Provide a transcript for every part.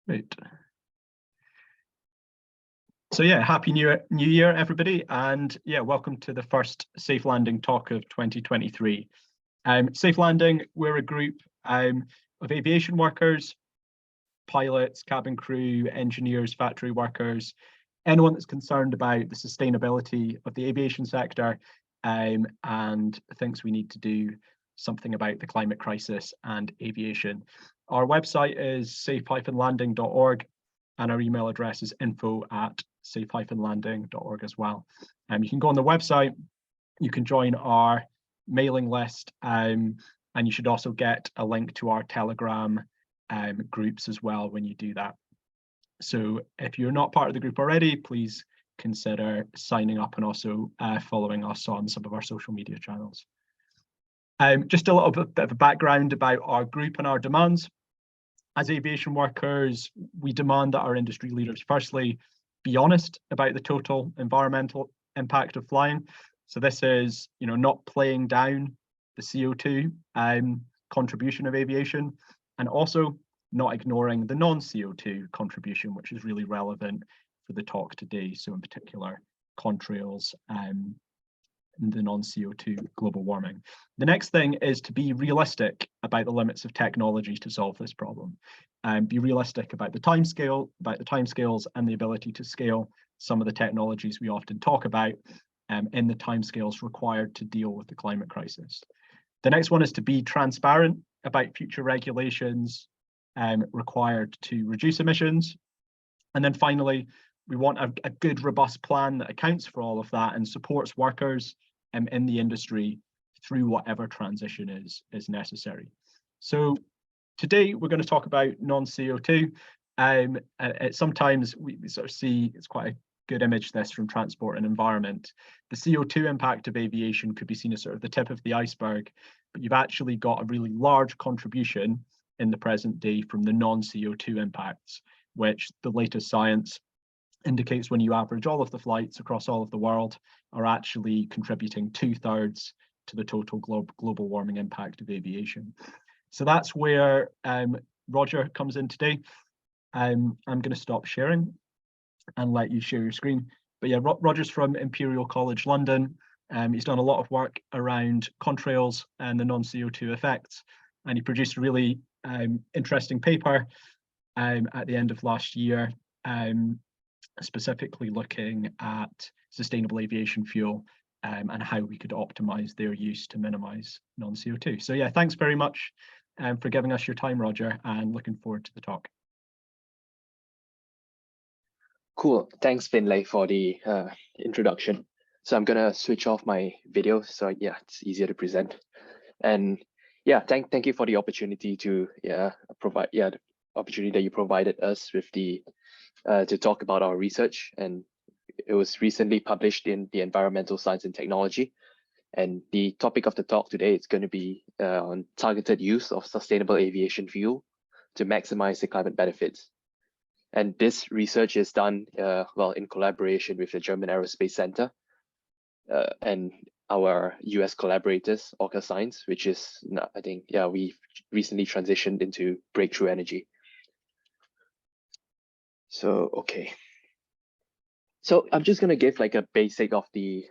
Great. So yeah, happy New Year, everybody, and yeah, welcome to the first Safe Landing talk of 2023. Safe Landing, we're a group of aviation workers, pilots, cabin crew, engineers, factory workers, anyone that's concerned about the sustainability of the aviation sector and thinks we need to do something about the climate crisis and aviation. Our website is safe-landing.org and our email address is info@safe-landing.org as well. You can go on the website, you can join our mailing list, and you should also get a link to our Telegram groups as well when you do that. So if you're not part of the group already, please consider signing up and also following us on some of our social media channels. Just a little bit of a background about our group and our demands. As aviation workers, we demand that our industry leaders firstly be honest about the total environmental impact of flying. So this is, not playing down the CO2 contribution of aviation, and also not ignoring the non-CO2 contribution, which is really relevant for the talk today. So in particular, contrails and the non-CO2 global warming. The next thing is to be realistic about the limits of technology to solve this problem. Be realistic about the timescales and the ability to scale some of the technologies we often talk about in the timescales required to deal with the climate crisis. The next one is to be transparent about future regulations required to reduce emissions. And then finally, we want a good, robust plan that accounts for all of that and supports workers in the industry through whatever transition is necessary. So today we're going to talk about non-CO2. Sometimes we sort of see, it's quite a good image this from transport and environment. The CO2 impact of aviation could be seen as sort of the tip of the iceberg, but you've actually got a really large contribution in the present day from the non-CO2 impacts, which the latest science indicates when you average all of the flights across all of the world are actually contributing 2/3 to the total global warming impact of aviation. So that's where Roger comes in today. I'm going to stop sharing and let you share your screen. But yeah, Roger's from Imperial College London. He's done a lot of work around contrails and the non-CO2 effects, and he produced a really interesting paper at the end of last year, specifically looking at sustainable aviation fuel and how we could optimize their use to minimize non-CO2. So yeah, thanks very much for giving us your time, Roger, and looking forward to the talk. Cool, thanks Finlay for the introduction. So I'm gonna switch off my video, so yeah, it's easier to present. And yeah, thank you for the opportunity to provide the opportunity that you provided us with the to talk about our research. And it was recently published in the Environmental Science and Technology. And the topic of the talk today is going to be on targeted use of sustainable aviation fuel to maximize the climate benefits. And this research is done in collaboration with the German Aerospace Center and our US collaborators, Orca Science, which is, I think, we've recently transitioned into Breakthrough Energy. So, okay. So I'm just going to give like a basic of the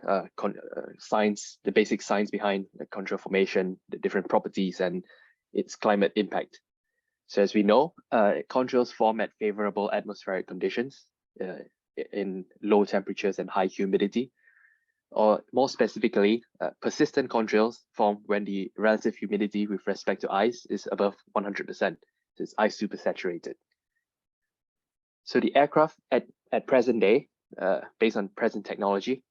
science, the basic science behind the Contrail Formation, the different properties and its climate impact. So as we know, contrails form at favorable atmospheric conditions in low temperatures and high humidity. Or more specifically, persistent contrails form when the relative humidity with respect to ice is above 100%. So it's ice supersaturated. So the aircraft at present day, based on present technology,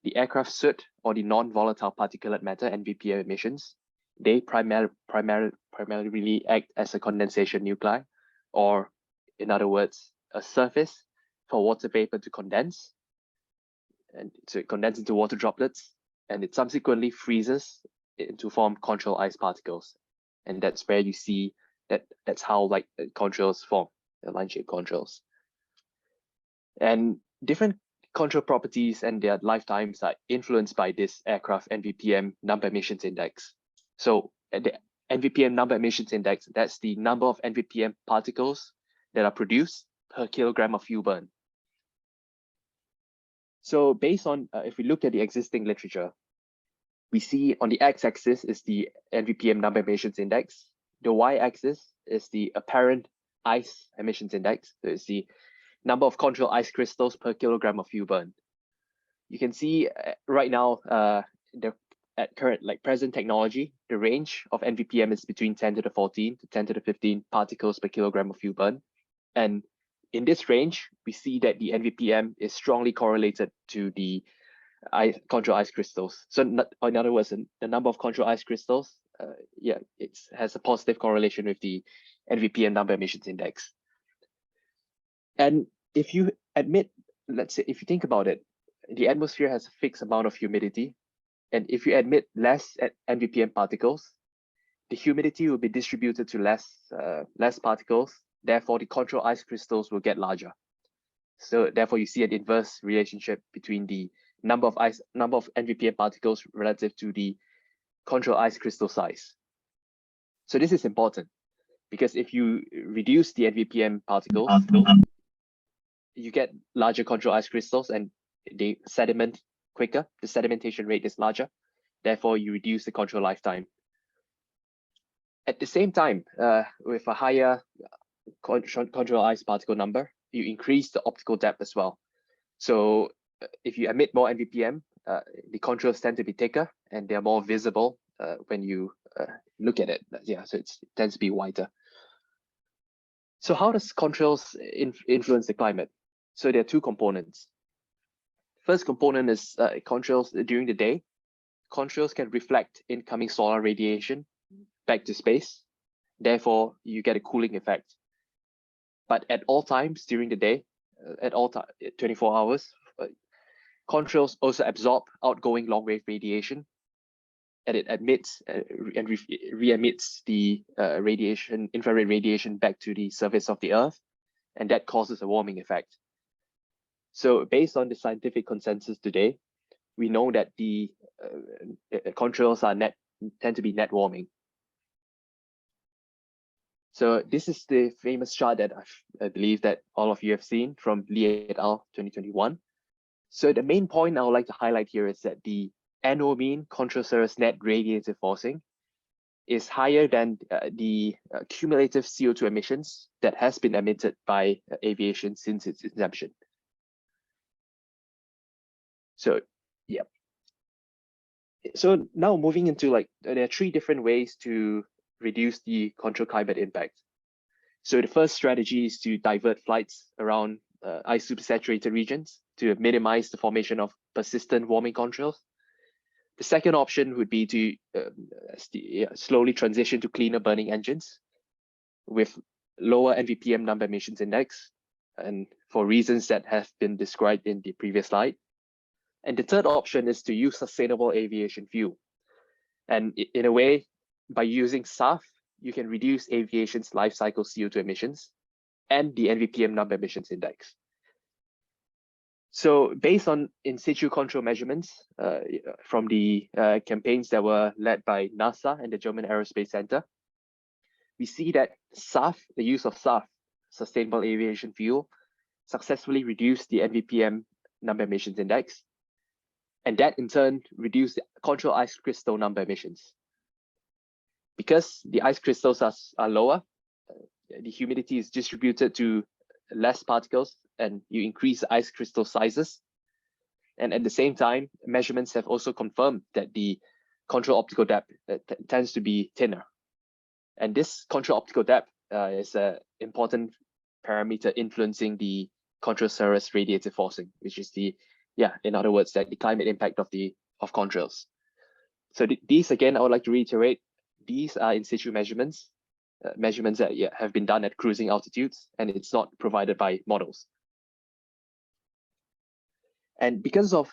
the aircraft soot or the non-volatile particulate matter nvPM emissions, they primarily really act as a condensation nuclei, or in other words, a surface for water vapor to condense, and so it condenses into water droplets, and it subsequently freezes to form contrail ice particles, and that's where you see that's how like contrails form, the line-shaped contrails. And different contrail properties and their lifetimes are influenced by this aircraft nvPM number emissions index. So nvPM number emissions index. That's the number of nvPM particles that are produced per kilogram of fuel burn. So based on, if we look at the existing literature, we see on the x-axis is the nvPM number emissions index. The y-axis is the apparent ice emissions index. So it's the number of Contrail ice crystals per kilogram of fuel burn. You can see right now, at current, present technology, the range of nvPM is between 10 to the 14 to 10 to the 15 particles per kilogram of fuel burn. And in this range, we see that the nvPM is strongly correlated to the Contrail ice crystals. So in other words, the number of Contrail ice crystals, it has a positive correlation with the nvPM number emissions index. And if you admit, let's say, if you think about it, the atmosphere has a fixed amount of humidity. And if you admit less nvPM particles, the humidity will be distributed to less particles. Therefore, the Contrail ice crystals will get larger. So therefore, you see an inverse relationship between the number of nvPM particles relative to the Contrail ice crystal size. So this is important because if you reduce the nvPM particles, you get larger Contrail ice crystals and they sediment quicker. The sedimentation rate is larger. Therefore, you reduce the Contrail lifetime. At the same time, with a higher Contrail ice particle number, you increase the optical depth as well. So if you emit more nvPM, the contrails tend to be thicker and they're more visible when you look at it. Yeah, so it tends to be wider. So how does contrails influence the climate? So there are two components. First component is contrails during the day. Contrails can reflect incoming solar radiation back to space. Therefore, you get a cooling effect. But at all times during the day, at all time, 24 hours, contrails also absorb outgoing long-wave radiation, and it emits and re-emits the infrared radiation back to the surface of the Earth, and that causes a warming effect. So based on the scientific consensus today, we know that the contrails tend to be net warming. So this is the famous chart that I believe that all of you have seen from Lee et al. 2021. So the main point I would like to highlight here is that the annual mean Contrail cirrus net radiative forcing is higher than the cumulative CO2 emissions that has been emitted by aviation since its inception. So, yeah. So now moving into there are three different ways to reduce the Contrail climate impact. So the first strategy is to divert flights around ice supersaturated regions to minimize the formation of persistent warming contrails. The second option would be to slowly transition to cleaner burning engines with lower nvPM number emissions index, and for reasons that have been described in the previous slide. And the third option is to use sustainable aviation fuel. And in a way, by using SAF, you can reduce aviation's life cycle CO2 emissions and the nvPM number emissions index. So based on in situ control measurements from the campaigns that were led by NASA and the German Aerospace Center, we see that SAF, the use of SAF, sustainable aviation fuel, successfully reduced the nvPM number emissions index. And that in turn reduced the Contrail ice crystal number emissions. Because the ice crystals are lower, the humidity is distributed to less particles and you increase the ice crystal sizes. And at the same time, measurements have also confirmed that the Contrail optical depth tends to be thinner. And this Contrail optical depth is an important parameter influencing the Contrail cirrus radiative forcing, which is in other words, the climate impact of contrails. So these, again, I would like to reiterate, these are in situ measurements that have been done at cruising altitudes, and it's not provided by models. And because of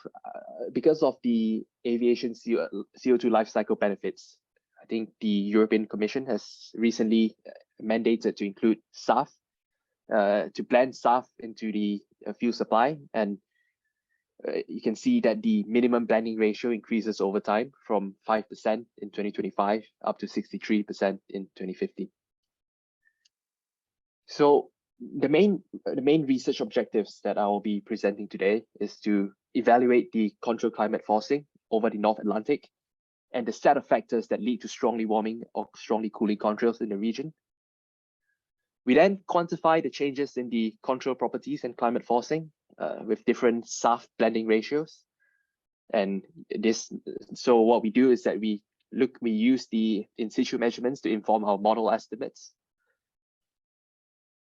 the aviation CO2 life cycle benefits, I think the European Commission has recently mandated to include SAF, to blend SAF into the fuel supply. And you can see that the minimum blending ratio increases over time from 5% in 2025 up to 63% in 2050. So the main research objectives that I will be presenting today is to evaluate the contrail climate forcing over the North Atlantic and the set of factors that lead to strongly warming or strongly cooling contrails in the region. We then quantify the changes in the contrail properties and climate forcing with different SAF blending ratios. And so what we do is that we use the in situ measurements to inform our model estimates.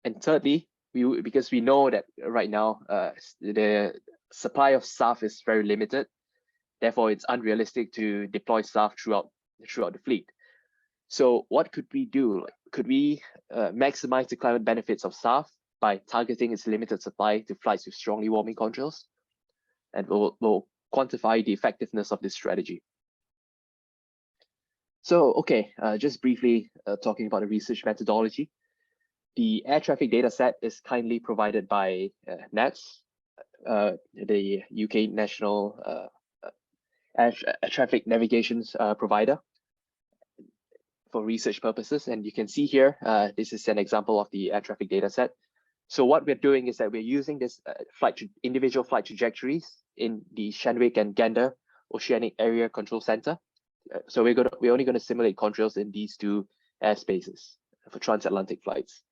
And thirdly, because we know that right now the supply of SAF is very limited, therefore it's unrealistic to deploy SAF throughout the fleet. So what could we do? Could we maximize the climate benefits of SAF by targeting its limited supply to flights with strongly warming contrails? And we'll quantify the effectiveness of this strategy. So, okay, just briefly talking about the research methodology. The air traffic data set is kindly provided by NATS, the UK national air traffic navigations provider for research purposes. And you can see here, this is an example of the air traffic data set. So what we're doing is that we're using this individual flight trajectories in the Shenwick and Gander Oceanic Area Control Center. So we're only going to simulate contrails in these two airspaces for transatlantic flights.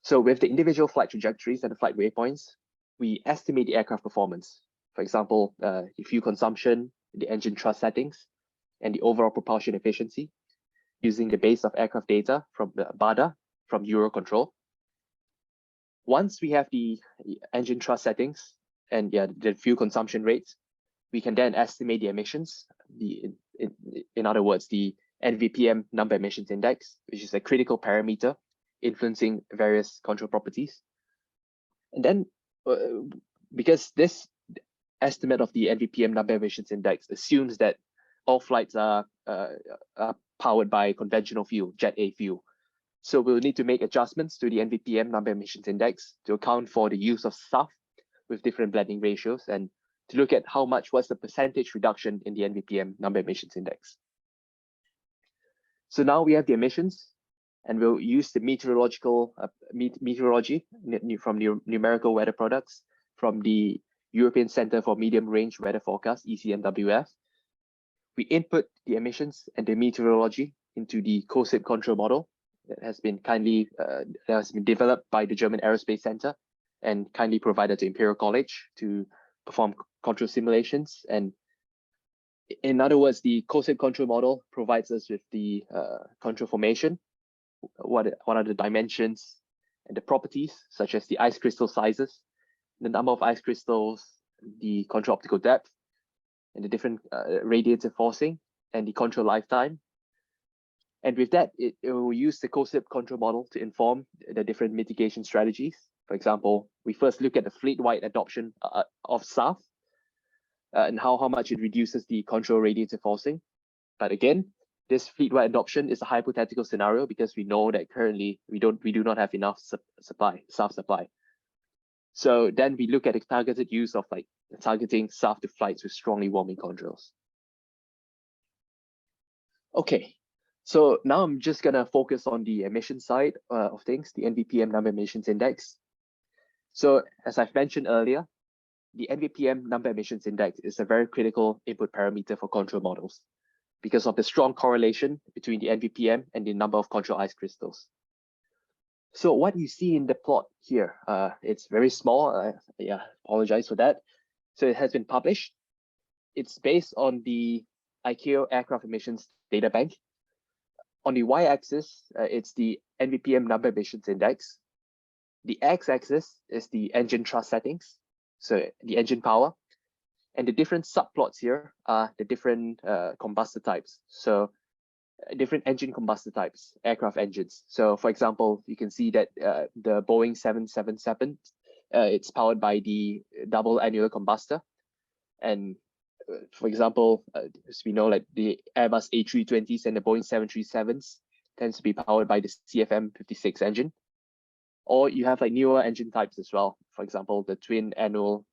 So with the individual flight trajectories and the flight waypoints, we estimate the aircraft performance. For example, the fuel consumption, the engine thrust settings, and the overall propulsion efficiency using the base of aircraft data from the BADA from Eurocontrol. Once we have the engine thrust settings and the fuel consumption rates, we can then estimate the emissions, in other words, the nvPM number emissions index, which is a critical parameter influencing various contrail properties. And then because this estimate of the nvPM number emissions index assumes that all flights are powered by conventional fuel, Jet A fuel. So we'll need to make adjustments to the nvPM number emissions index to account for the use of SAF with different blending ratios and to look at what's the percentage reduction in the nvPM number emissions index. So now we have the emissions, and we'll use the meteorology from numerical weather products from the European Center for Medium Range Weather Forecast, ECMWF. We input the emissions and the meteorology into the COSIP contrail model that has been developed by the German Aerospace Center and kindly provided to Imperial College to perform contrail simulations. And in other words, the COSIP contrail model provides us with the contrail formation, what are the dimensions and the properties, such as the ice crystal sizes, the number of ice crystals, the contrail optical depth, and the different radiative forcing, and the contrail lifetime. And with that, it will use the COSIP contrail model to inform the different mitigation strategies. For example, we first look at the fleet-wide adoption of SAF and how much it reduces the contrail radiative forcing. But again, this fleet-wide adoption is a hypothetical scenario because we know that currently we do not have enough SAF supply. So then we look at the targeted use of targeting SAF to flights with strongly warming contrails. Okay, so now I'm just gonna focus on the emission side of things, the nvPM number emissions index. So as I've mentioned earlier, the nvPM number emissions index is a very critical input parameter for contrail models because of the strong correlation between the nvPM and the number of contrail ice crystals. So what you see in the plot here, it's very small. Apologize for that. So it has been published. It's based on the ICAO aircraft emissions data bank. On the y-axis, it's the nvPM number emissions index. The x-axis is the engine thrust settings, so the engine power. And the different subplots here are the different combustor types. So different engine combustor types, aircraft engines. So for example, you can see that the Boeing 777, it's powered by the double annular combustor. And for example, as we know, like the Airbus A320s and the Boeing 737s tends to be powered by the CFM56 engine. Or you have like newer engine types as well. For example, the twin annual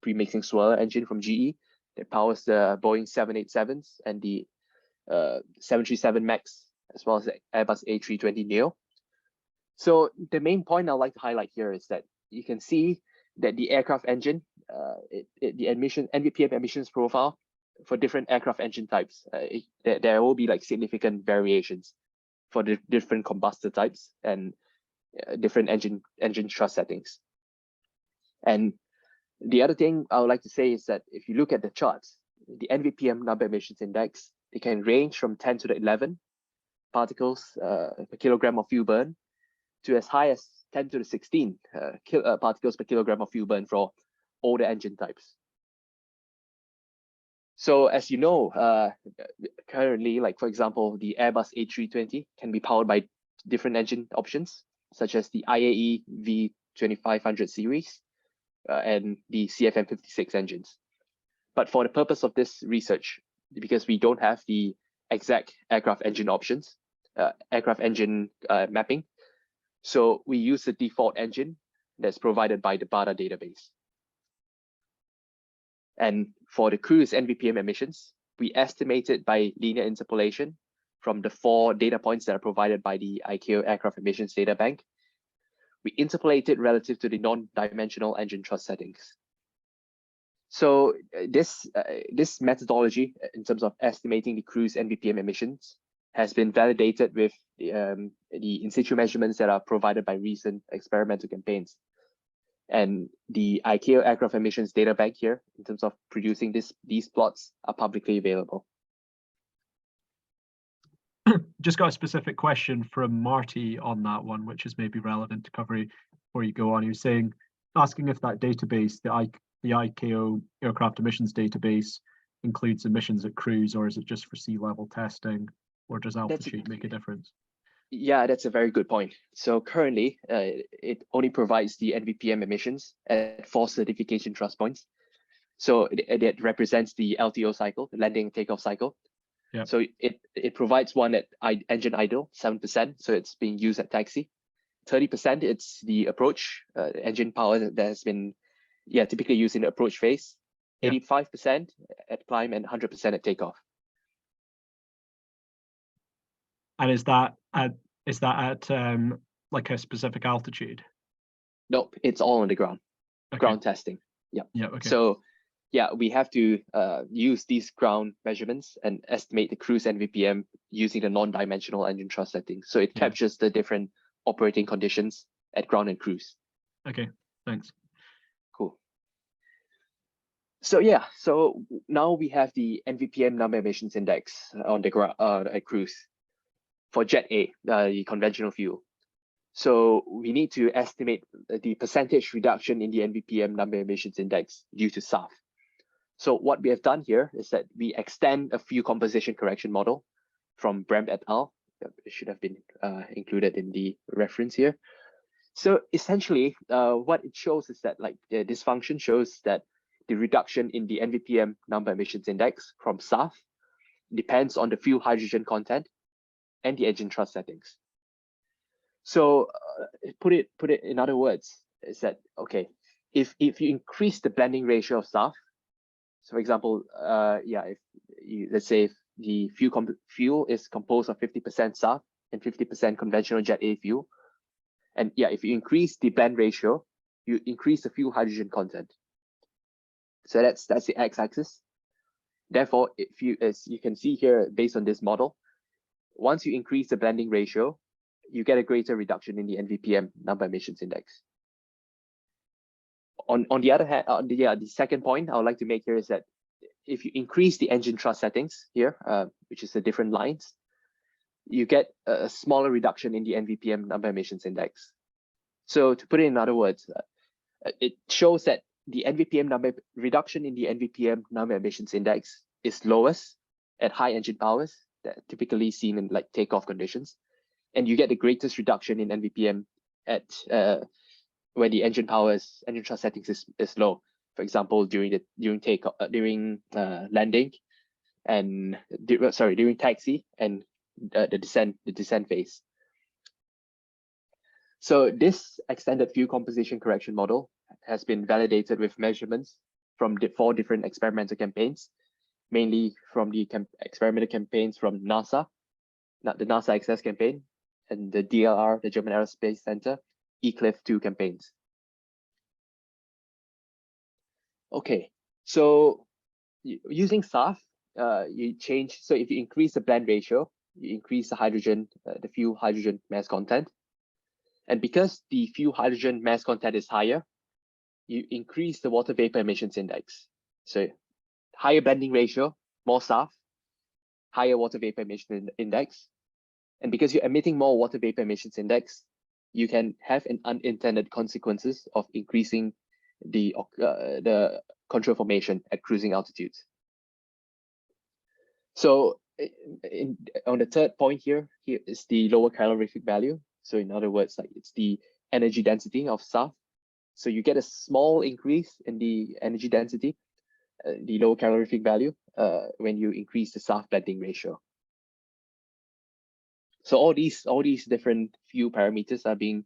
pre-mixing swirler engine from GE that powers the Boeing 787s and the 737 MAX, as well as the Airbus A320neo. So the main point I'd like to highlight here is that you can see that the aircraft engine, the nvPM emissions profile for different aircraft engine types, there will be like significant variations for the different combustor types and different engine thrust settings. And the other thing I would like to say is that if you look at the charts, the nvPM number emissions index, it can range from 10 to the 11 particles per kilogram of fuel burn to as high as 10 to the 16 particles per kilogram of fuel burn for older engine types. So as you know, currently, like for example, the Airbus A320 can be powered by different engine options, such as the IAE V2500 series and the CFM56 engines. But for the purpose of this research, because we don't have the exact aircraft engine options, aircraft engine mapping, so we use the default engine that's provided by the BADA database. And for the cruise nvPM emissions, we estimate it by linear interpolation from the 4 data points that are provided by the ICAO Aircraft Emissions Data Bank. We interpolate it relative to the non-dimensional engine thrust settings. So this methodology in terms of estimating the cruise nvPM emissions has been validated with the in situ measurements that are provided by recent experimental campaigns. And the ICAO Aircraft Emissions Data Bank here, in terms of producing these plots, are publicly available. Just got a specific question from Marty on that one, which is maybe relevant to cover before you go on. He was asking if that database, the ICAO Aircraft Emissions Database, includes emissions at cruise, or is it just for sea level testing, or does altitude make a difference? Yeah, that's a very good point. So currently, it only provides the nvPM emissions at 4 certification thrust points. So it represents the LTO cycle, the landing and takeoff cycle. Yeah. So it provides one at engine idle, 7%. So it's being used at taxi. 30%, it's the approach engine power that has been typically used in the approach phase. 85% at climb and 100% at takeoff. And is that at like a specific altitude? Nope, it's all on the ground. Okay. Ground testing. Yeah. Yeah. Okay. So we have to use these ground measurements and estimate the cruise nvPM using the non-dimensional engine thrust settings. So it captures the different operating conditions at ground and cruise. Okay. Thanks. Cool. So so now we have the nvPM number emissions index on the at cruise for Jet A, the conventional fuel. So we need to estimate the percentage reduction in the nvPM number emissions index due to SAF. So what we have done here is that we extend a fuel composition correction model from Brem et al. It should have been included in the reference here. So essentially, what it shows is that this function shows that the reduction in the nvPM number emissions index from SAF depends on the fuel hydrogen content and the engine thrust settings. So put it in other words, is that okay? If you increase the blending ratio of SAF, so for example, if you, let's say if the fuel is composed of 50% SAF and 50% conventional Jet A fuel, and if you increase the blend ratio, you increase the fuel hydrogen content. So that's the x-axis. Therefore, as you can see here, based on this model, once you increase the blending ratio, you get a greater reduction in the nvPM number emissions index. On the other hand, the second point I would like to make here is that if you increase the engine thrust settings here, which is the different lines, you get a smaller reduction in the nvPM number emissions index. So to put it in other words, it shows that the reduction in the nvPM number emissions index is lowest at high engine powers that typically seen in takeoff conditions, and you get the greatest reduction in nvPM at where the engine thrust settings is low. For example, during landing and during taxi and the descent phase. So this extended fuel composition correction model has been validated with measurements from the 4 different experimental campaigns, mainly from the experimental campaigns from NASA, the NASA Access campaign, and the DLR, the German Aerospace Center, ECLIF 2 campaigns. Okay, so using SAF, you change, so if you increase the blend ratio, you increase the hydrogen, the fuel hydrogen mass content. And because the fuel hydrogen mass content is higher, you increase the water vapor emissions index. So higher blending ratio, more SAF, higher water vapor emission index. And because you're emitting more water vapor emissions index, you can have an unintended consequences of increasing the contrail formation at cruising altitudes. So on the third point here is the lower calorific value. So in other words, like it's the energy density of SAF. So you get a small increase in the energy density, the lower calorific value, when you increase the SAF blending ratio. So all these different fuel parameters are being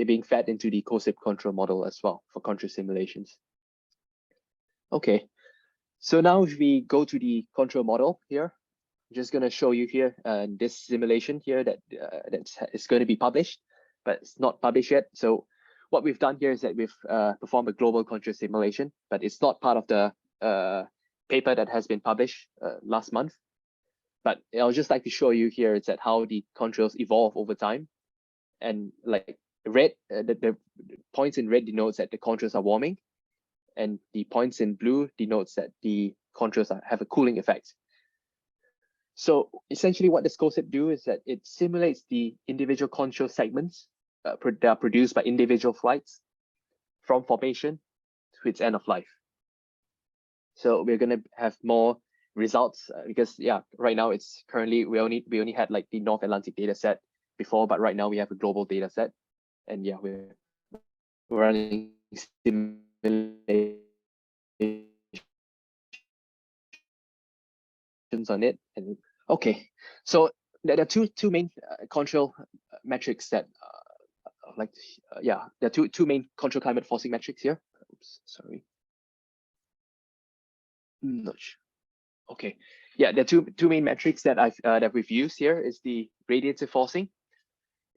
being fed into the COSIP control model as well for control simulations. Okay, so now if we go to the control model here, I'm just going to show you here this simulation here that is going to be published, but it's not published yet. So what we've done here is that we've performed a global control simulation, but it's not part of the paper that has been published last month. But I'll just like to show you here is that how the contrails evolve over time. And like red, the points in red denotes that the contrails are warming, and the points in blue denotes that the contrails have a cooling effect. So essentially what this concept do is that it simulates the individual contrail segments that are produced by individual flights from formation to its end of life. So we're going to have more results because right now it's currently we only had like the North Atlantic data set before, but right now we have a global data set, and we're running simulations on it. And okay, so there are two main contrail metrics that there are two main contrail climate forcing metrics here. Oops, sorry. Not sure. Okay, there are two main metrics that that we've used here is the radiative forcing,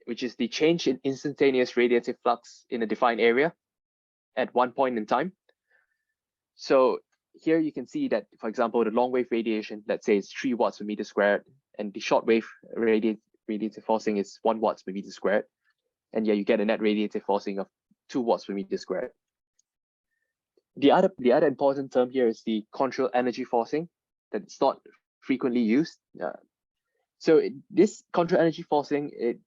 which is the change in instantaneous radiative flux in a defined area at one point in time. So here you can see that, for example, the long wave radiation, let's say it's 3 watts per meter squared, and the short wave radiative forcing is 1 watts per meter squared. And you get a net radiative forcing of 2 watts per meter squared. The other important term here is the contrail energy forcing that's not frequently used. So this contrail energy forcing, it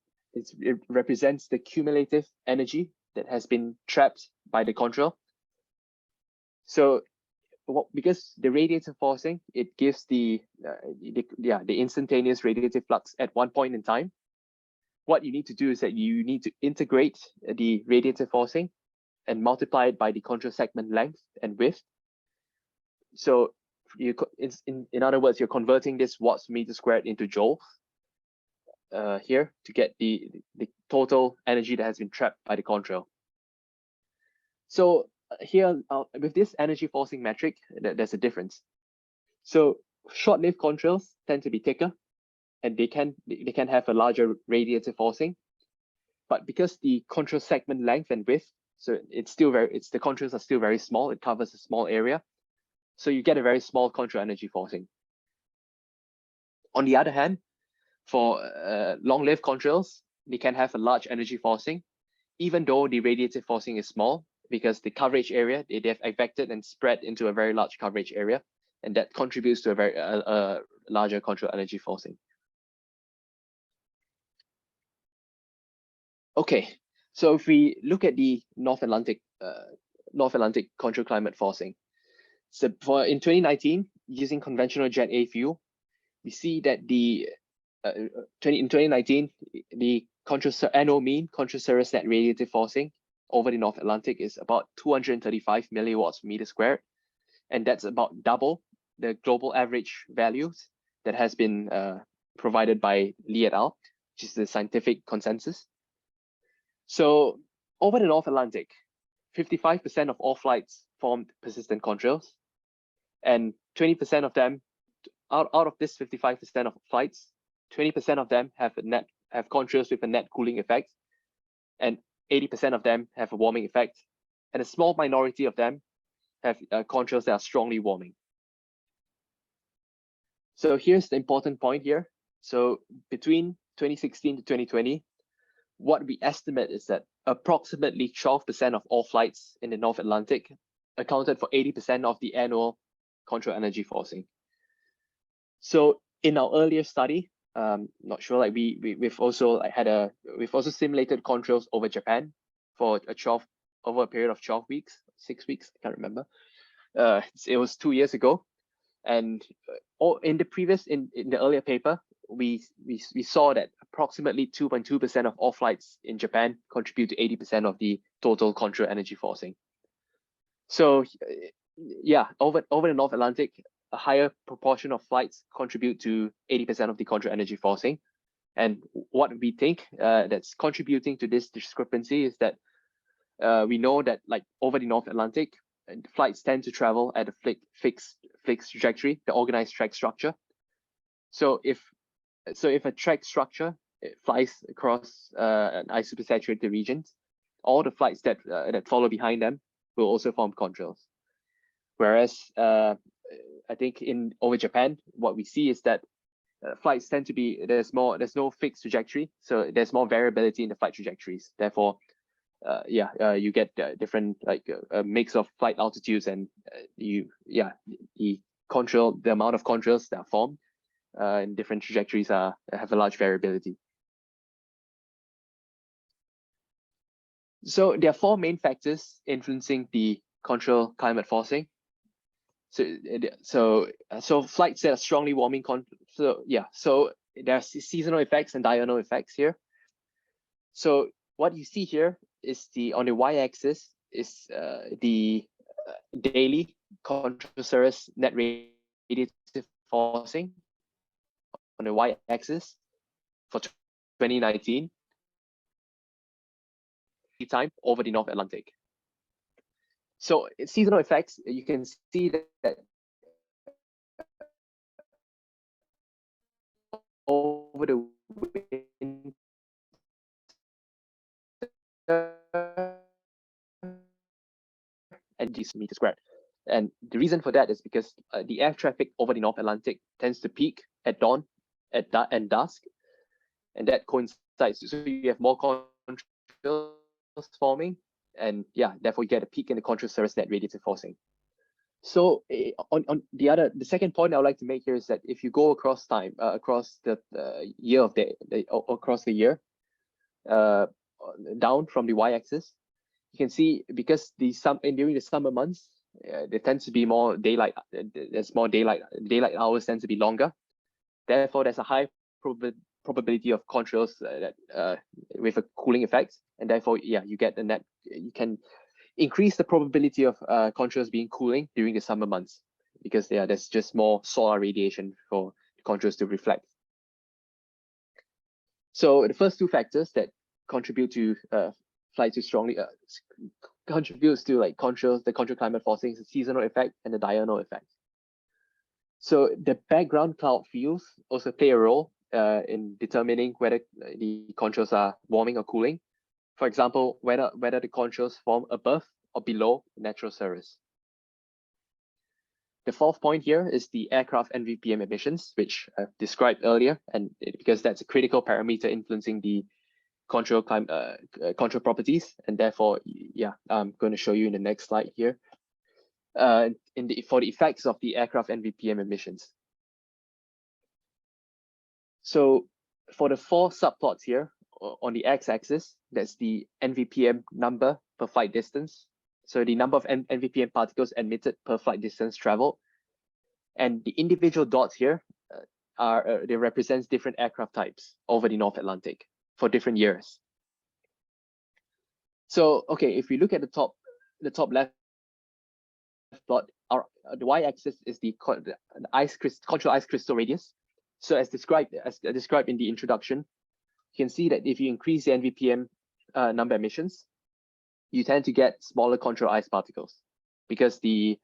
represents the cumulative energy that has been trapped by the contrail. So because the radiative forcing, it gives the instantaneous radiative flux at one point in time. What you need to do is that you need to integrate the radiative forcing and multiply it by the contrail segment length and width. So in other words, you're converting this watts per meter squared into joules here to get the total energy that has been trapped by the contrail. So here with this energy forcing metric, there's a difference. So short-lived contrails tend to be thicker, and they can have a larger radiative forcing. But because the contrail segment length and width, so the contrails are still very small, it covers a small area, so you get a very small contrail energy forcing. On the other hand, for long-lived contrails, they can have a large energy forcing, even though the radiative forcing is small, because the coverage area, they have advected and spread into a very large coverage area, and that contributes to a very larger contrail energy forcing. Okay, so if we look at the North Atlantic contrail climate forcing, so in 2019, using conventional Jet A fuel, we see that in 2019 the annual mean contrail cirrus net radiative forcing over the North Atlantic is about 235 milliwatts per meter squared, and that's about double the global average values that has been provided by Lee et al., which is the scientific consensus. So over the North Atlantic, 55% of all flights formed persistent contrails, and 20% of them, out of this 55% of flights, 20% of them have contrails with a net cooling effect, and 80% of them have a warming effect, and a small minority of them have contrails that are strongly warming. So here's the important point here. So between 2016 to 2020, what we estimate is that approximately 12% of all flights in the North Atlantic accounted for 80% of the annual contrail energy forcing. So in our earlier study, not sure, like we've also simulated contrails over Japan for over a period of 12 weeks, 6 weeks, I can't remember. It was 2 years ago, and in the earlier paper, we saw that approximately 2.2% of all flights in Japan contribute to 80% of the total contrail energy forcing. So yeah, over the North Atlantic, a higher proportion of flights contribute to 80% of the contrail energy forcing. And what we think that's contributing to this discrepancy is that we know that, like, over the North Atlantic, flights tend to travel at a fixed trajectory, the organized track structure. So if a track structure flies across an isopersaturated region, all the flights that follow behind them will also form contrails. Whereas I think over Japan, what we see is that flights tend to be, there's no fixed trajectory, so there's more variability in the flight trajectories. Therefore, you get different, like a mix of flight altitudes, and the amount of contrails that are formed in different trajectories have a large variability. So there are 4 main factors influencing the contrail climate forcing. So flights that are strongly warming, so there are seasonal effects and diurnal effects here. So what you see here is on the y-axis is the daily contrail cirrus net radiative forcing on the y-axis for 2019 time over the North Atlantic. So seasonal effects, you can see that over the winter and meters squared. And the reason for that is because the air traffic over the North Atlantic tends to peak at dawn and dusk, and that coincides. So you have more contrails forming, and therefore you get a peak in the contrail cirrus net radiative forcing. So on the second point I would like to make here is that if you go across time, across the year down from the y-axis, you can see, because during the summer months, there tends to be more daylight. There's more daylight. Daylight hours tend to be longer. Therefore, there's a high probability of contrails with a cooling effect, and therefore, you get the net. You can increase the probability of contrails being cooling during the summer months, because there's just more solar radiation for contrails to reflect. So the first 2 factors that contribute to flights to strongly contributes to the contrail climate forcing is the seasonal effect and the diurnal effect. So the background cloud fields also play a role in determining whether the contrails are warming or cooling. For example, whether the contrails form above or below natural cirrus. The 4th point here is the aircraft nvPM emissions, which I've described earlier, and because that's a critical parameter influencing the contrail properties, and therefore, I'm going to show you in the next slide here. For the effects of the aircraft nvPM emissions. So for the 4 subplots here, on the x-axis, that's the nvPM number per flight distance. So the number of nvPM particles emitted per flight distance traveled. And the individual dots here they represent different aircraft types over the North Atlantic for different years. So, okay, if we look at the top left plot, the y-axis is the contrail ice crystal radius. So as described in the introduction, you can see that if you increase the nvPM number emissions, you tend to get smaller contrail ice particles because the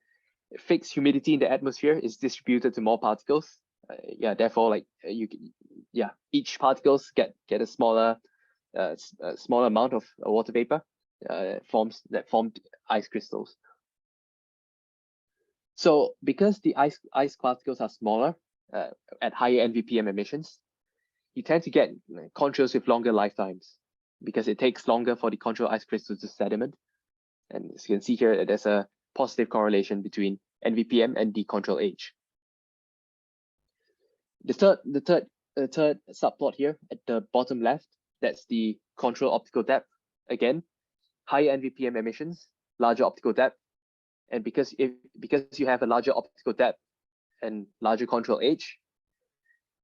fixed humidity in the atmosphere is distributed to more particles. Therefore, like each particles get a smaller amount of water vapor formed ice crystals. So because the ice particles are smaller at higher nvPM emissions, you tend to get contrails with longer lifetimes because it takes longer for the contrail ice crystals to sediment. And as you can see here, there's a positive correlation between nvPM and the contrail age. The third subplot here at the bottom left, that's the contrail optical depth. Again, higher nvPM emissions, larger optical depth, and because you have a larger optical depth and larger contrail age,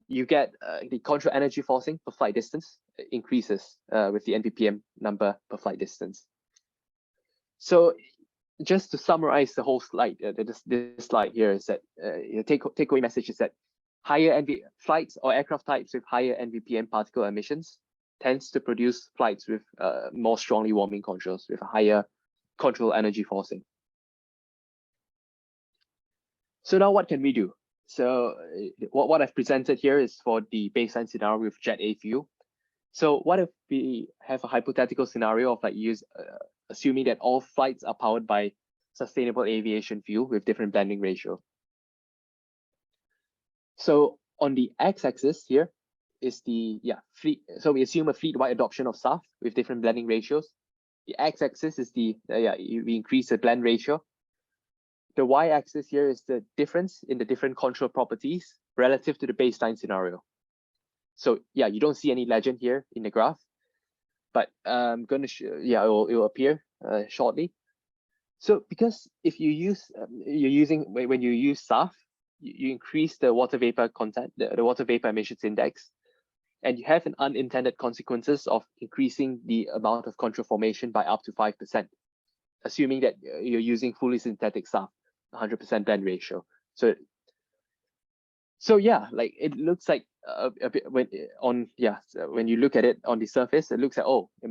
you get the contrail energy forcing per flight distance increases with the nvPM number per flight distance. So just to summarize the whole slide, this slide here is that takeaway message is that higher flights or aircraft types with higher nvPM particle emissions tends to produce flights with more strongly warming contrails with a higher contrail energy forcing. So now what can we do? So what I've presented here is for the baseline scenario with Jet A fuel. So what if we have a hypothetical scenario of like assuming that all flights are powered by sustainable aviation fuel with different blending ratio. So on the x-axis here is the fleet. So we assume a fleet-wide adoption of SAF with different blending ratios. The x-axis is the we increase the blend ratio. The y-axis here is the difference in the different contrail properties relative to the baseline scenario. So you don't see any legend here in the graph, but I'm going to show, it will appear shortly. So because if you use when you use SAF, you increase the water vapor content, the water vapor emissions index, and you have an unintended consequences of increasing the amount of contrail formation by up to 5%, assuming that you're using fully synthetic SAF, 100% blend ratio. So like it looks like a bit when you look at it on the surface, it looks like, oh, it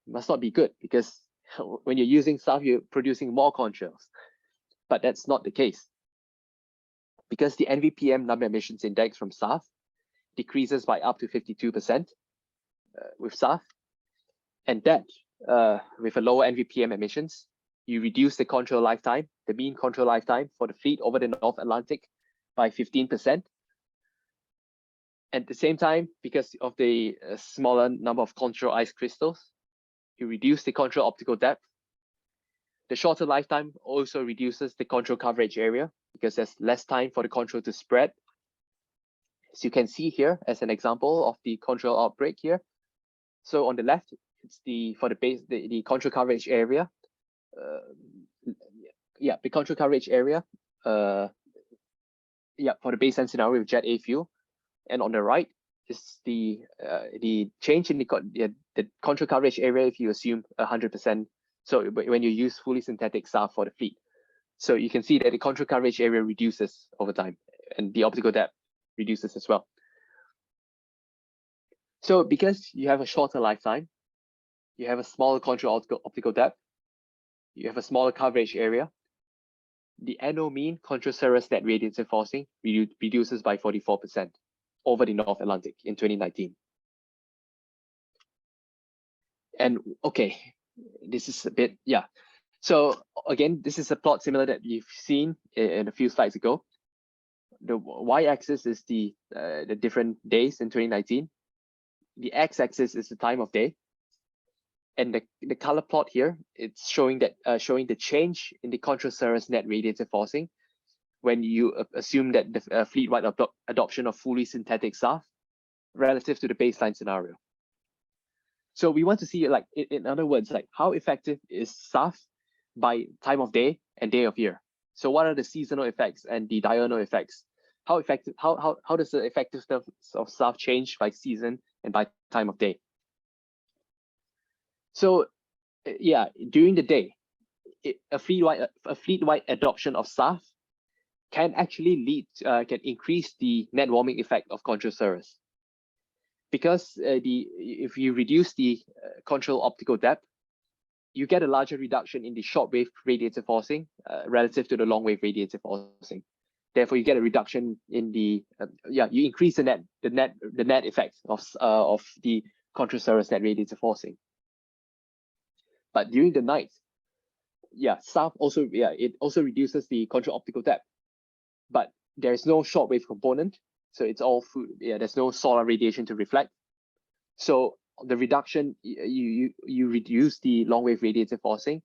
must not be good because when you're using SAF, you're producing more contrails, but that's not the case because the nvPM number emissions index from SAF decreases by up to 52% with SAF, and that with a lower nvPM emissions, you reduce the contrail lifetime, the mean contrail lifetime for the fleet over the North Atlantic by 15%. At the same time, because of the smaller number of contrail ice crystals, you reduce the contrail optical depth. The shorter lifetime also reduces the contrail coverage area because there's less time for the contrail to spread. So you can see here as an example of the contrail outbreak here. So on the left, it's the contrail coverage area. The contrail coverage area. For the baseline scenario with Jet A fuel, and on the right is the change in the contrail coverage area if you assume 100%. So when you use fully synthetic SAF for the fleet, so you can see that the contrail coverage area reduces over time, and the optical depth reduces as well. So because you have a shorter lifetime, you have a smaller contrail optical depth, you have a smaller coverage area, the annual mean contrail cirrus net radiative forcing reduces by 44% over the North Atlantic in 2019. And okay, this is a bit, So again, this is a plot similar that you've seen in a few slides ago. The y-axis is the different days in 2019. The x-axis is the time of day. And the color plot here, it's showing the change in the contrail cirrus net radiative forcing when you assume that the fleet-wide adoption of fully synthetic SAF relative to the baseline scenario. So we want to see, like, in other words, like how effective is SAF by time of day and day of year? So what are the seasonal effects and the diurnal effects? How effective? How does the effectiveness of SAF change by season and by time of day? So during the day, a fleet-wide adoption of SAF can actually can increase the net warming effect of contrail cirrus, because if you reduce the contrail optical depth, you get a larger reduction in the short wave radiative forcing relative to the long wave radiative forcing. Therefore, you get a reduction in the you increase the net effect of the contrail cirrus net radiative forcing. But during the night, SAF also it also reduces the contrail optical depth, but there is no short wave component, so it's all there's no solar radiation to reflect. So the reduction, you reduce the long wave radiative forcing,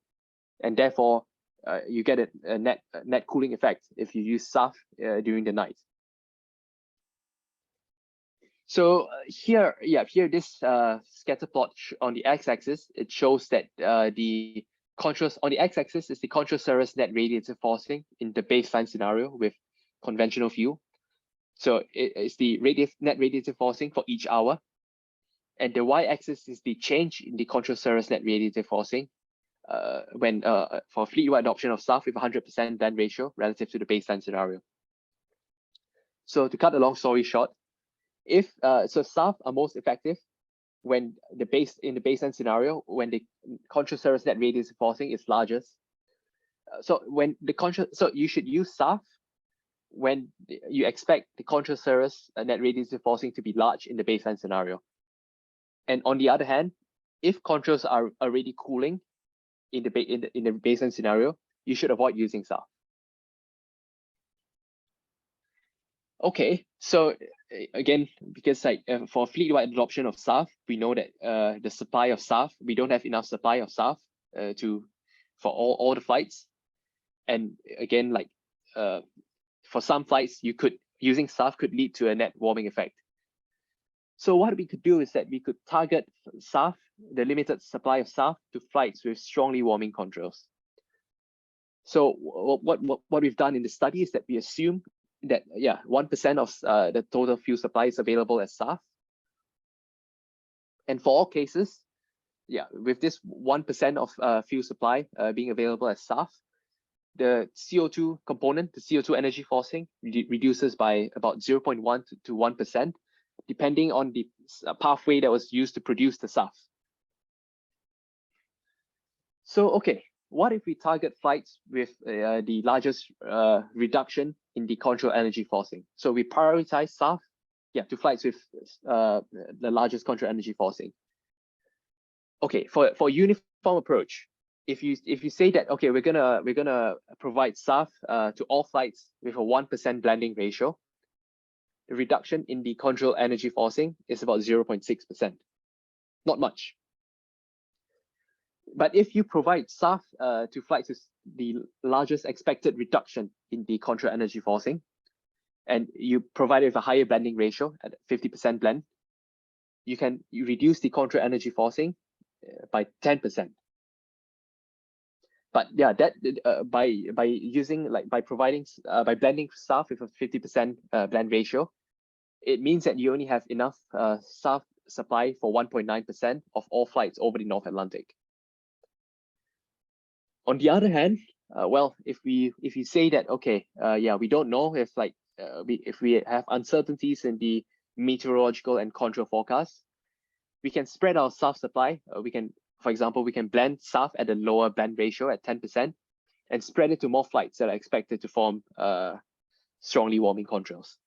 and therefore you get a net cooling effect if you use SAF during the night. So here this scatter plot on the x-axis, it shows that the contrast on the x-axis is the contrail cirrus net radiative forcing in the baseline scenario with conventional fuel. So it's the net radiative forcing for each hour. And the y-axis is the change in the contrail cirrus net radiative forcing when for fleet-wide adoption of SAF with 100% blend ratio relative to the baseline scenario. So to cut a long story short, if so SAF are most effective when in the baseline scenario when the contrail cirrus net radiative forcing is largest. So you should use SAF when you expect the contrail cirrus net radiative forcing to be large in the baseline scenario. And on the other hand, if contrails are already cooling in the baseline scenario, you should avoid using SAF. Okay, so again, because for fleet-wide adoption of SAF, we know that the supply of SAF, we don't have enough supply of SAF for all the flights. And again, for some flights, using SAF could lead to a net warming effect. So what we could do is that we could target SAF, the limited supply of SAF, to flights with strongly warming contrails. So what we've done in the study is that we assume that 1% of the total fuel supply is available as SAF. And for all cases, with this 1% of fuel supply being available as SAF, the CO2 component, the CO2 energy forcing, reduces by about 0.1 to 1%. Depending on the pathway that was used to produce the SAF. So, okay, what if we target flights with the largest reduction in the contrail energy forcing? So we prioritize SAF, to flights with the largest contrail energy forcing. Okay, for uniform approach, if you say that okay, we're gonna provide SAF to all flights with a 1% blending ratio, the reduction in the contrail energy forcing is about 0.6%. Not much. But if you provide SAF to flights with the largest expected reduction in the contrail energy forcing, and you provide it with a higher blending ratio at 50% blend, you reduce the contrail energy forcing by 10%. But by blending SAF with a 50% blend ratio, it means that you only have enough SAF supply for 1.9% of all flights over the North Atlantic. On the other hand, if you say that okay, we don't know if if we have uncertainties in the meteorological and contrail forecasts, we can spread our SAF supply. For example, we can blend SAF at a lower blend ratio at 10% and spread it to more flights that are expected to form strongly warming contrails.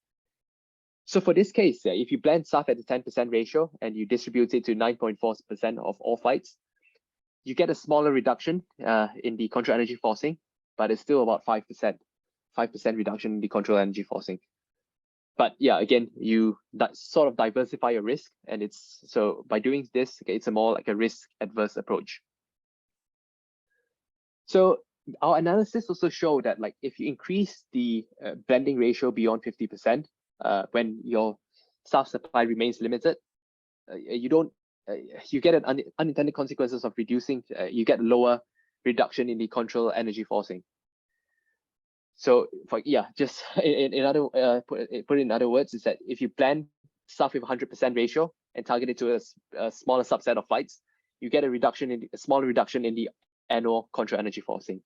So for this case, if you blend SAF at a 10% ratio and you distribute it to 9.4% of all flights, you get a smaller reduction in the contrail energy forcing, but it's still about 5% reduction in the contrail energy forcing. But again, you sort of diversify your risk, and so by doing this, it's a more like a risk-adverse approach. So our analysis also showed that if you increase the blending ratio beyond 50%, when your SAF supply remains limited, you get an unintended consequences of reducing. You get lower reduction in the contrail energy forcing. So just put it in other words, is that if you blend SAF with 100% ratio and target it to a smaller subset of flights, you get a smaller reduction in the annual contrail energy forcing.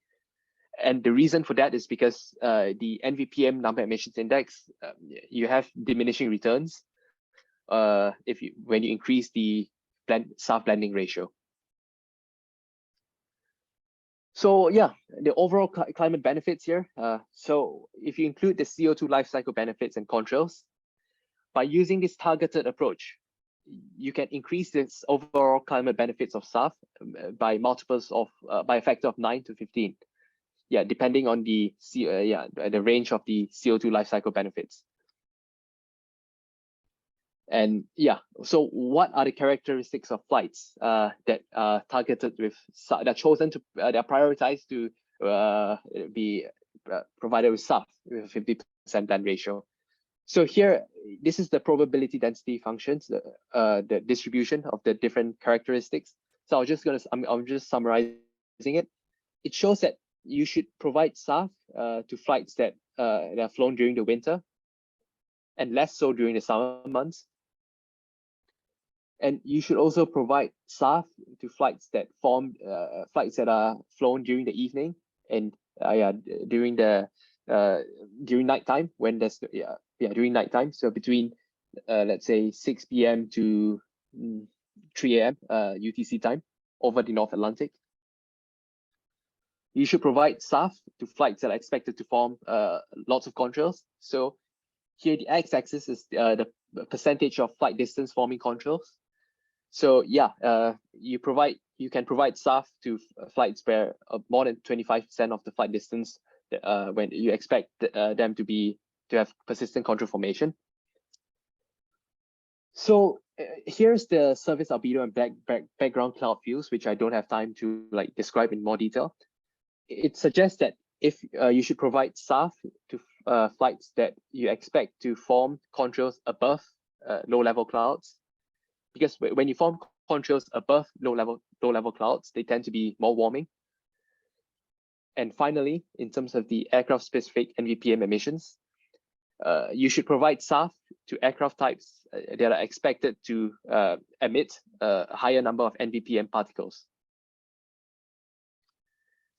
And the reason for that is because the nvPM number emissions index, you have diminishing returns when you increase the SAF blending ratio. So yeah, the overall climate benefits here. So if you include the CO2 life cycle benefits and contrails, by using this targeted approach, you can increase this overall climate benefits of SAF by multiples of by a factor of 9 to 15. Yeah, depending on the the range of the CO2 life cycle benefits. And yeah, so what are the characteristics of flights that are targeted with, that are chosen to, that are prioritized to be provided with SAF with a 50% blend ratio? So here, this is the probability density functions, the distribution of the different characteristics. So I'm just summarizing it. It shows that you should provide SAF to flights that are flown during the winter, and less so during the summer months. And you should also provide SAF to flights that are flown during the evening and during nighttime, when there's during nighttime. So between let's say 6 p.m. to 3 a.m. UTC time over the North Atlantic. You should provide SAF to flights that are expected to form lots of contrails. So here the x-axis is the percentage of flight distance forming contrails. So yeah, you can provide SAF to flights where more than 25% of the flight distance when you expect them to have persistent contrail formation. So here's the surface albedo and background cloud views, which I don't have time to describe in more detail. It suggests that if you should provide SAF to flights that you expect to form contrails above low-level clouds, because when you form contrails above low-level clouds, they tend to be more warming. And finally, in terms of the aircraft-specific nvPM emissions, you should provide SAF to aircraft types that are expected to emit a higher number of nvPM particles.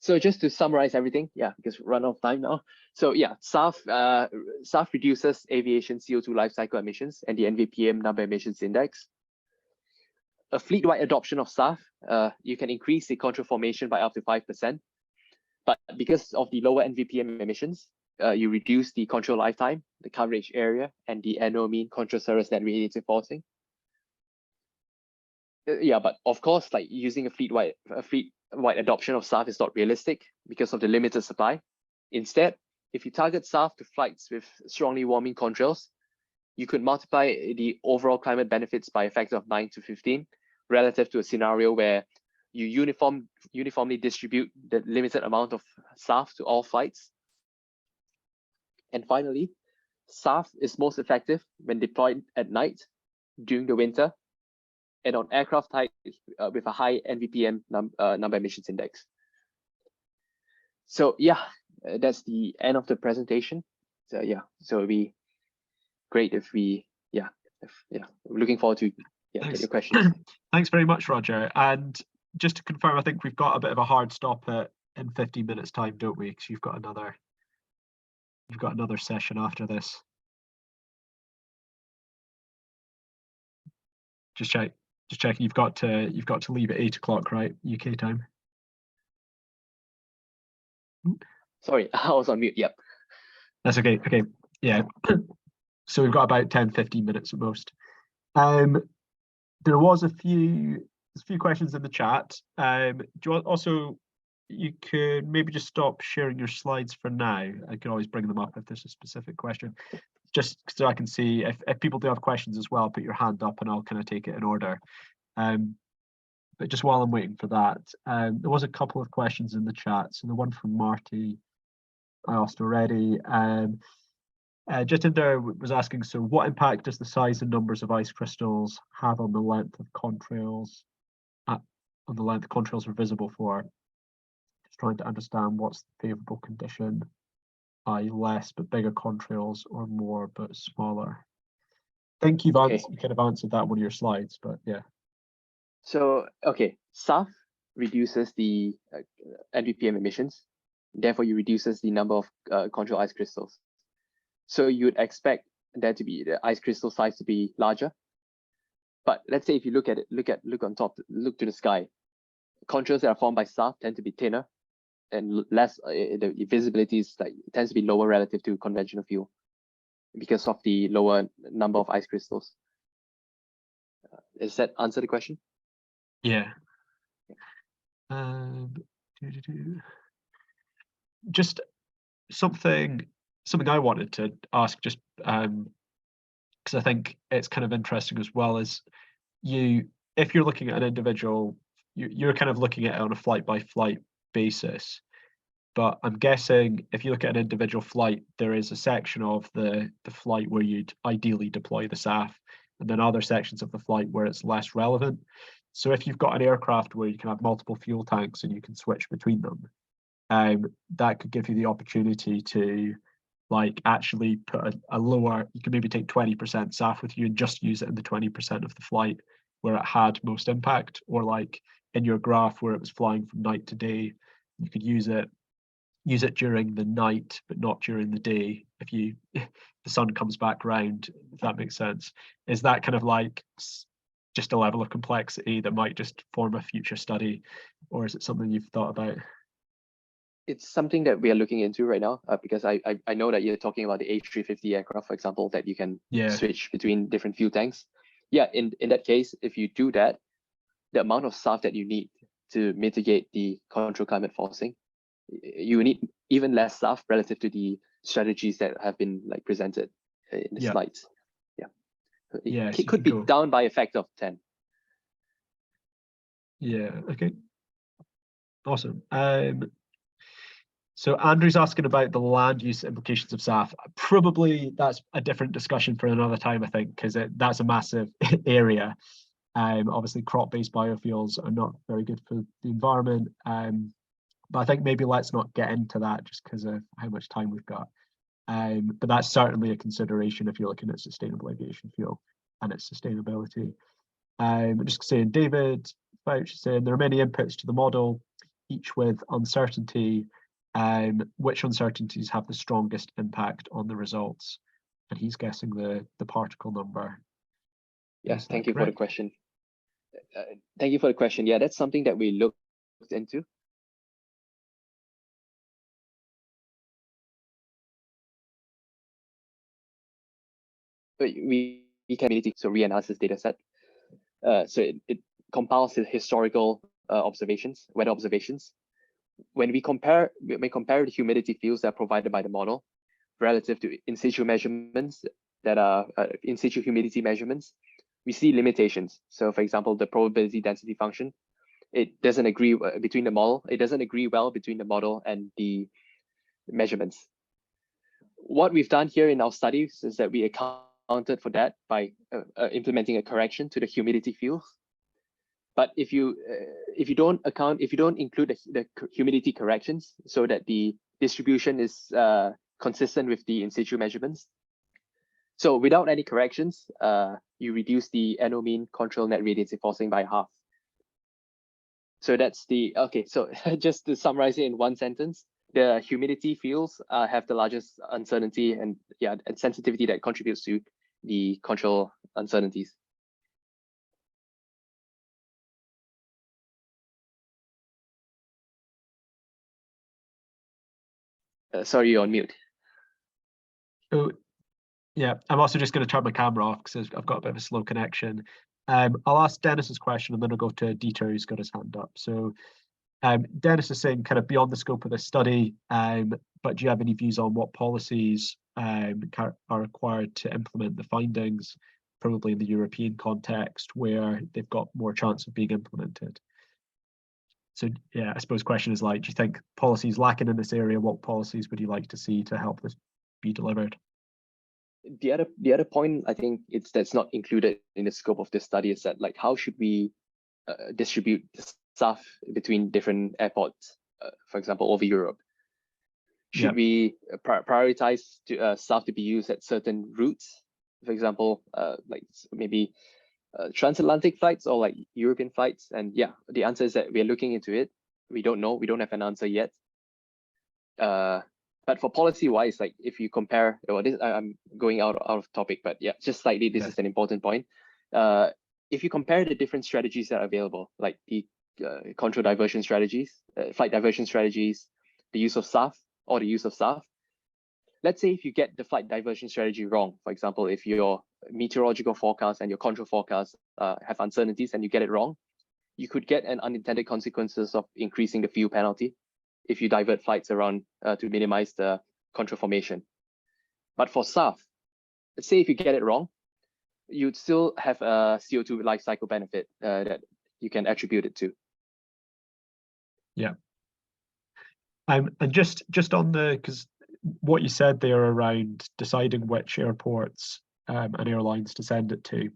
So just to summarize everything, because we run out of time now. So yeah, SAF reduces aviation CO2 life cycle emissions and the nvPM number emissions index. A fleet-wide adoption of SAF, you can increase the contrail formation by up to 5%. But because of the lower nvPM emissions, you reduce the contrail lifetime, the coverage area, and the annual mean contrail cirrus net radiative forcing. But of course, using a fleet-wide adoption of SAF is not realistic because of the limited supply. Instead, if you target SAF to flights with strongly warming contrails, you could multiply the overall climate benefits by a factor of 9 to 15, relative to a scenario where you uniformly distribute the limited amount of SAF to all flights. And finally, SAF is most effective when deployed at night during the winter and on aircraft types with a high nvPM number emissions index. So yeah, that's the end of the presentation. So yeah, so it'd be great if we, looking forward to get your questions. Thanks very much, Roger. And just to confirm, I think we've got a bit of a hard stop in 15 minutes time, don't we? Because you've got another session after this. Just checking. You've got to leave at 8 o'clock, right? UK time. Sorry, I was on mute. Yep. That's okay. Okay. Yeah. So we've got about 10-15 minutes at most. There was a few questions in the chat. Do you want also, you could maybe just stop sharing your slides for now. I can always bring them up if there's a specific question, just so I can see if people do have questions as well. Put your hand up and I'll kind of take it in order. But just while I'm waiting for that, there was a couple of questions in the chat. So the one from Marty I asked already. Just in there was asking, so what impact does the size and numbers of ice crystals have on the length of contrails, on the length contrails are visible for? Just trying to understand what's the favourable condition, i.e. less but bigger contrails or more but smaller. I think you've you kind of answered that in one of your slides, but yeah. So, SAF reduces the nvPM emissions, therefore you reduces the number of contrail ice crystals. So you would expect there to be the ice crystal size to be larger. But let's say if you look at it, look on top, look to the sky, contrails that are formed by SAF tend to be thinner and less. The visibility is tends to be lower relative to conventional fuel because of the lower number of ice crystals. Does that answer the question? Yeah. Just something I wanted to ask, just because I think it's kind of interesting as well, is if you're looking at an individual, you're kind of looking at it on a flight by flight basis. But I'm guessing if you look at an individual flight, there is a section of the flight where you'd ideally deploy the SAF, and then other sections of the flight where it's less relevant. So if you've got an aircraft where you can have multiple fuel tanks and you can switch between them, that could give you the opportunity to actually put a lower, you can maybe take 20% SAF with you and just use it in the 20% of the flight where it had most impact, or like in your graph where it was flying from night to day, you could use it during the night but not during the day if the sun comes back round, if that makes sense. Is that kind of just a level of complexity that might just form a future study, or is it something you've thought about? It's something that we are looking into right now, because I know that you're talking about the A350 aircraft, for example, that you can switch between different fuel tanks. Yeah, in that case, if you do that, the amount of SAF that you need to mitigate the control climate forcing, you need even less SAF relative to the strategies that have been presented in the slides. Yeah, it could be down by a factor of 10. Yeah. Okay. Awesome. So Andrew's asking about the land use implications of SAF. Probably that's a different discussion for another time, I think, because that's a massive area. Obviously, crop-based biofuels are not very good for the environment. But I think maybe let's not get into that just because of how much time we've got. But that's certainly a consideration if you're looking at sustainable aviation fuel and its sustainability. I'm just saying, David Fouch is saying there are many inputs to the model, each with uncertainty. Which uncertainties have the strongest impact on the results? And he's guessing the particle number. Yes, thank you for the question. Thank you for the question. Yeah, that's something that we looked into. But we can reanalyze this data set. So it compiles the historical observations, weather observations. When we compare the humidity fields that are provided by the model relative to in situ measurements that are in situ humidity measurements, we see limitations. So for example, the probability density function, it doesn't agree between the model. It doesn't agree well between the model and the measurements. What we've done here in our studies is that we accounted for that by implementing a correction to the humidity fields. But if you don't include the humidity corrections so that the distribution is consistent with the in situ measurements, so without any corrections, you reduce the annual mean contrail net radiative forcing by half. So that's so just to summarize it in one sentence, the humidity fields have the largest uncertainty and sensitivity that contributes to the contrail uncertainties. Sorry, you're on mute. So, yeah, I'm also just going to turn my camera off because I've got a bit of a slow connection. I'll ask Dennis's question and then I'll go to Dieter, who's got his hand up. So Dennis is saying kind of beyond the scope of this study, but do you have any views on what policies are required to implement the findings, probably in the European context where they've got more chance of being implemented? So yeah, I suppose the question is do you think policies lacking in this area? What policies would you like to see to help this be delivered? The other point I think that's not included in the scope of this study is that how should we distribute SAF between different airports, for example, over Europe? Should we prioritize SAF to be used at certain routes, for example, maybe transatlantic flights or European flights? And yeah, the answer is that we're looking into it. We don't know. We don't have an answer yet. But for policy-wise, if you compare, I'm going out of topic, but yeah, just slightly, this is an important point. if you compare the different strategies that are available, like the control diversion strategies, flight diversion strategies, the use of SAF or the use of SAF, let's say if you get the flight diversion strategy wrong, for example, if your meteorological forecast and your control forecast have uncertainties and you get it wrong, you could get an unintended consequences of increasing the fuel penalty if you divert flights around to minimize the contrail formation. But for SAF, let's say if you get it wrong, you'd still have a CO2 life cycle benefit that you can attribute it to. Yeah. And just on the, because what you said there around deciding which airports and airlines to send it to,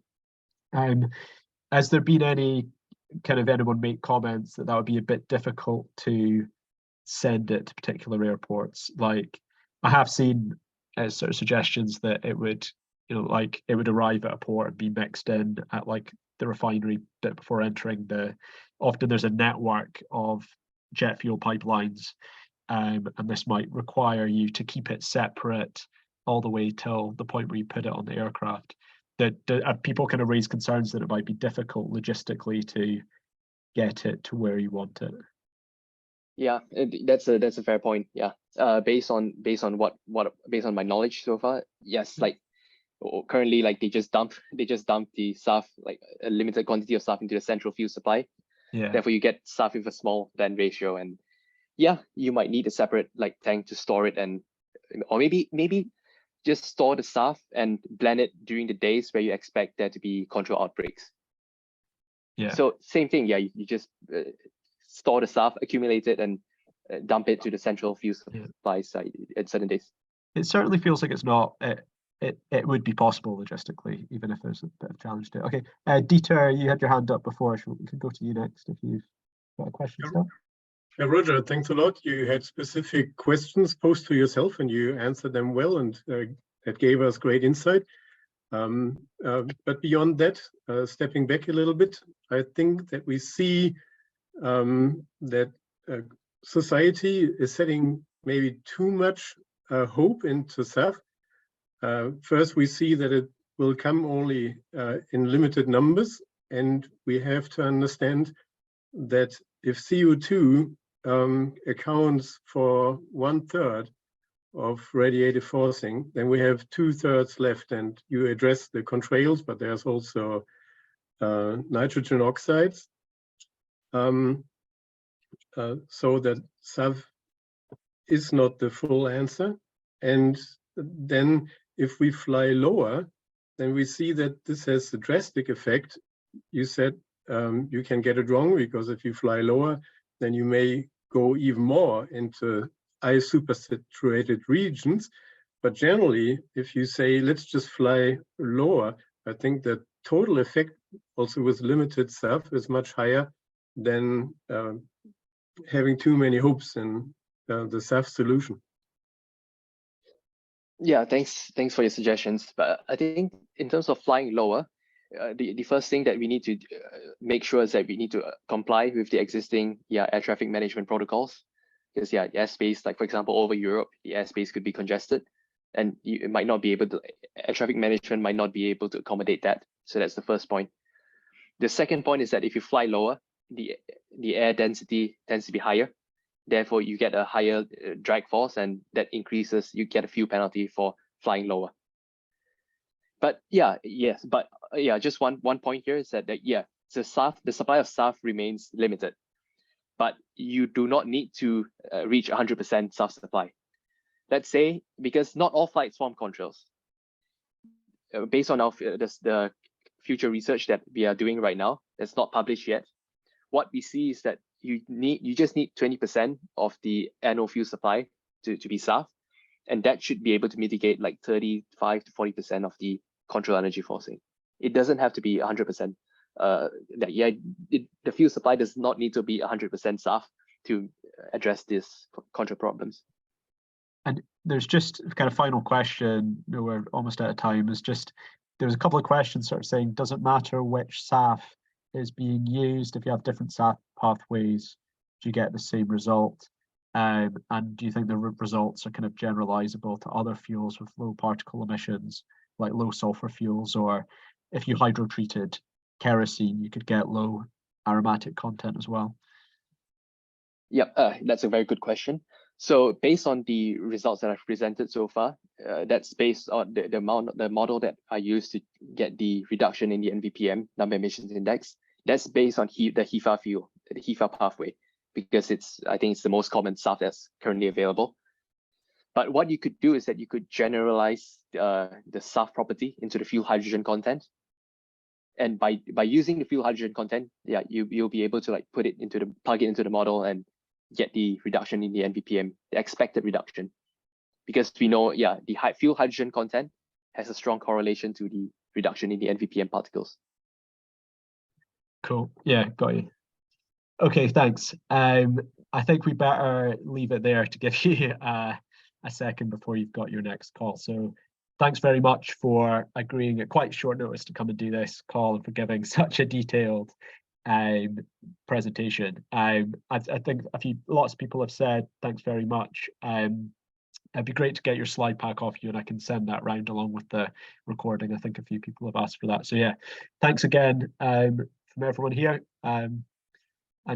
has there been any kind of anyone make comments that would be a bit difficult to send it to particular airports? Like, I have seen sort of suggestions that it would, like it would arrive at a port and be mixed in at like the refinery bit before entering the, often there's a network of jet fuel pipelines, and this might require you to keep it separate all the way till the point where you put it on the aircraft. That people kind of raise concerns that it might be difficult logistically to get it to where you want it. Yeah, that's a fair point. Yeah, based on my knowledge so far, yes, like currently, like they just dump the SAF, like a limited quantity of SAF into the central fuel supply. Yeah. Therefore, you get SAF with a small blend ratio, and yeah, you might need a separate like tank to store it, and or maybe just store the SAF and blend it during the days where you expect there to be control outbreaks. Yeah. So same thing. Yeah, you just store the SAF, accumulate it, and dump it to the central fuel supply site at certain days. It certainly feels like it's not. It would be possible logistically, even if there's a bit of challenge to it. Okay, Dieter, you had your hand up before, so we can go to you next if you've got a question. Yeah, Roger, thanks a lot. You had specific questions posed to yourself and you answered them well, and that gave us great insight. But beyond that, stepping back a little bit, I think that we see that society is setting maybe too much hope into SAF. First, we see that it will come only in limited numbers, and we have to understand that if CO2 accounts for 1/3 of radiative forcing, then we have 2/3 left, and you address the contrails, but there's also nitrogen oxides. So that SAF is not the full answer. And then if we fly lower, then we see that this has a drastic effect. You said you can get it wrong, because if you fly lower, then you may go even more into ice supersaturated regions. But generally, if you say, let's just fly lower, I think the total effect also with limited SAF is much higher than having too many hopes in the SAF solution. Yeah, thanks for your suggestions. But I think in terms of flying lower, the first thing that we need to make sure is that we need to comply with the existing air traffic management protocols. Because the airspace, like for example, over Europe, the airspace could be congested, and it might not be able to, air traffic management might not be able to accommodate that. So that's the first point. The second point is that if you fly lower, the air density tends to be higher. Therefore, you get a higher drag force, and that increases, you get a fuel penalty for flying lower. But just one point here is that the supply of SAF remains limited, but you do not need to reach 100% SAF supply. Let's say, because not all flights form contrails. Based on the future research that we are doing right now, that's not published yet, what we see is that you just need 20% of the annual fuel supply to be SAF, and that should be able to mitigate like 35 to 40% of the contrail energy forcing. It doesn't have to be 100%. The fuel supply does not need to be 100% SAF to address these contrail problems. And there's just kind of final question, we're almost out of time, is just, there's a couple of questions sort of saying, does it matter which SAF is being used? If you have different SAF pathways, do you get the same result? And do you think the results are kind of generalizable to other fuels with low particle emissions, like low sulfur fuels? Or if you hydro treated kerosene, you could get low aromatic content as well? Yep, that's a very good question. So based on the results that I've presented so far, that's based on the model that I used to get the reduction in the nvPM, number emissions index. That's based on the HEFA fuel, the HEFA pathway, because I think it's the most common SAF that's currently available. But what you could do is that you could generalize the SAF property into the fuel hydrogen content. And by using the fuel hydrogen content, yeah, you'll be able to like plug it into the model and get the reduction in the nvPM, the expected reduction, because we know, yeah, the fuel hydrogen content has a strong correlation to the reduction in the nvPM particles. Cool. Yeah, got you. Okay, thanks. I think we better leave it there to give you a second before you've got your next call. So thanks very much for agreeing at quite short notice to come and do this call and for giving such a detailed presentation. I think lots of people have said thanks very much. It'd be great to get your slide pack off you, and I can send that round along with the recording. I think a few people have asked for that. So yeah, thanks again from everyone here. And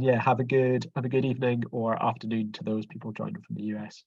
yeah, have a good evening or afternoon to those people joining from the US.